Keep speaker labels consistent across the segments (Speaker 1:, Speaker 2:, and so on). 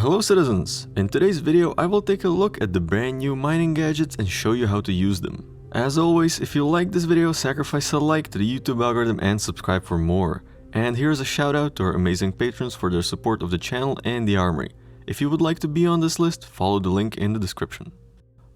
Speaker 1: Hello citizens! In today's video I will take a look at the brand new mining gadgets and show you how to use them. As always, if you like this video, sacrifice a like to the YouTube algorithm and subscribe for more. And here's a shout out to our amazing patrons for their support of the channel and the armory. If you would like to be on this list, follow the link in the description.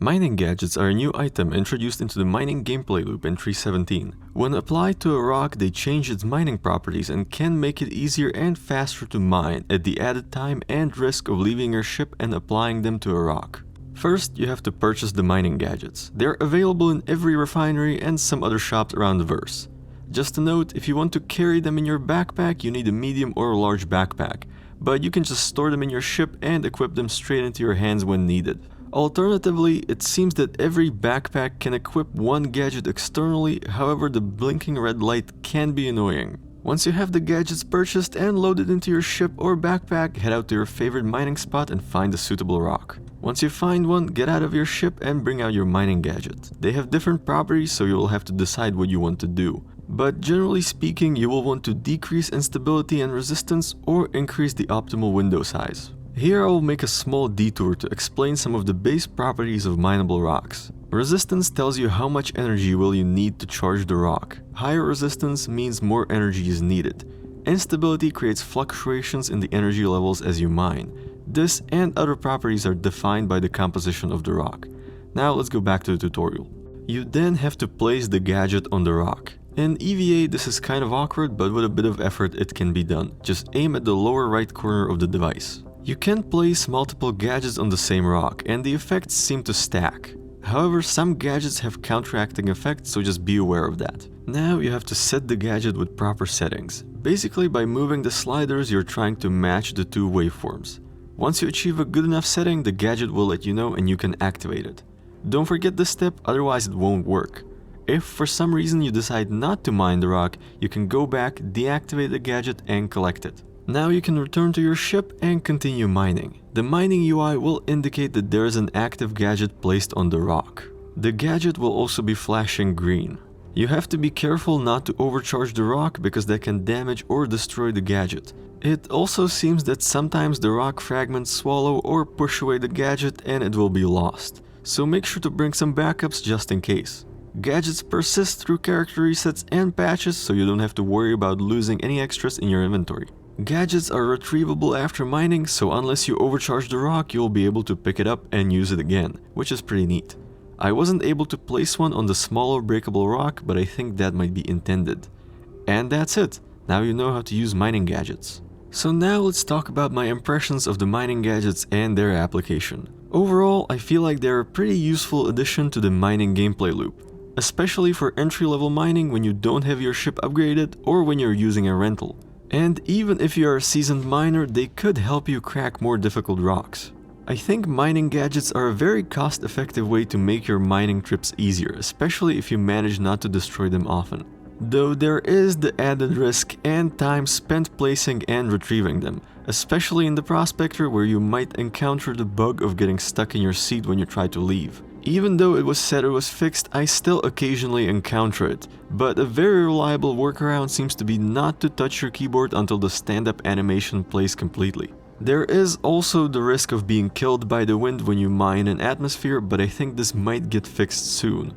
Speaker 1: Mining gadgets are a new item introduced into the mining gameplay loop in 3.17. When applied to a rock, they change its mining properties and can make it easier and faster to mine at the added time and risk of leaving your ship and applying them to a rock. First, you have to purchase the mining gadgets. They're available in every refinery and some other shops around the verse. Just a note, if you want to carry them in your backpack, you need a medium or a large backpack, but you can just store them in your ship and equip them straight into your hands when needed. Alternatively, it seems that every backpack can equip one gadget externally, however the blinking red light can be annoying. Once you have the gadgets purchased and loaded into your ship or backpack, head out to your favorite mining spot and find a suitable rock. Once you find one, get out of your ship and bring out your mining gadget. They have different properties, so you will have to decide what you want to do. But generally speaking, you will want to decrease instability and resistance or increase the optimal window size. Here I will make a small detour to explain some of the base properties of mineable rocks. Resistance tells you how much energy will you need to charge the rock. Higher resistance means more energy is needed. Instability creates fluctuations in the energy levels as you mine. This and other properties are defined by the composition of the rock. Now let's go back to the tutorial. You then have to place the gadget on the rock. In EVA this is kind of awkward, but with a bit of effort it can be done. Just aim at the lower right corner of the device. You can place multiple gadgets on the same rock, and the effects seem to stack. However, some gadgets have counteracting effects, so just be aware of that. Now you have to set the gadget with proper settings. Basically, by moving the sliders, you're trying to match the two waveforms. Once you achieve a good enough setting, the gadget will let you know and you can activate it. Don't forget this step, otherwise it won't work. If for some reason you decide not to mine the rock, you can go back, deactivate the gadget and collect it. Now you can return to your ship and continue mining. The mining UI will indicate that there is an active gadget placed on the rock. The gadget will also be flashing green. You have to be careful not to overcharge the rock because that can damage or destroy the gadget. It also seems that sometimes the rock fragments swallow or push away the gadget and it will be lost. So make sure to bring some backups just in case. Gadgets persist through character resets and patches, so you don't have to worry about losing any extras in your inventory. Gadgets are retrievable after mining, so unless you overcharge the rock, you'll be able to pick it up and use it again, which is pretty neat. I wasn't able to place one on the smaller breakable rock, but I think that might be intended. And that's it. Now you know how to use mining gadgets. So now let's talk about my impressions of the mining gadgets and their application. Overall, I feel like they're a pretty useful addition to the mining gameplay loop, especially for entry-level mining when you don't have your ship upgraded or when you're using a rental. And even if you are a seasoned miner, they could help you crack more difficult rocks. I think mining gadgets are a very cost-effective way to make your mining trips easier, especially if you manage not to destroy them often. Though there is the added risk and time spent placing and retrieving them, especially in the Prospector where you might encounter the bug of getting stuck in your seat when you try to leave. Even though it was said it was fixed, I still occasionally encounter it, but a very reliable workaround seems to be not to touch your keyboard until the stand-up animation plays completely. There is also the risk of being killed by the wind when you mine an atmosphere, but I think this might get fixed soon.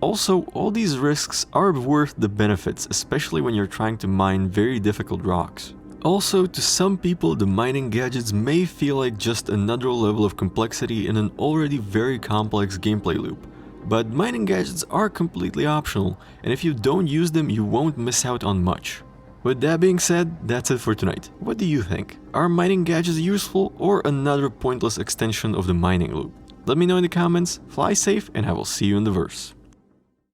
Speaker 1: Also, all these risks are worth the benefits, especially when you're trying to mine very difficult rocks. Also, to some people, the mining gadgets may feel like just another level of complexity in an already very complex gameplay loop. But mining gadgets are completely optional, and if you don't use them, you won't miss out on much. With that being said, that's it for tonight. What do you think? Are mining gadgets useful or another pointless extension of the mining loop? Let me know in the comments, fly safe, and I will see you in the verse.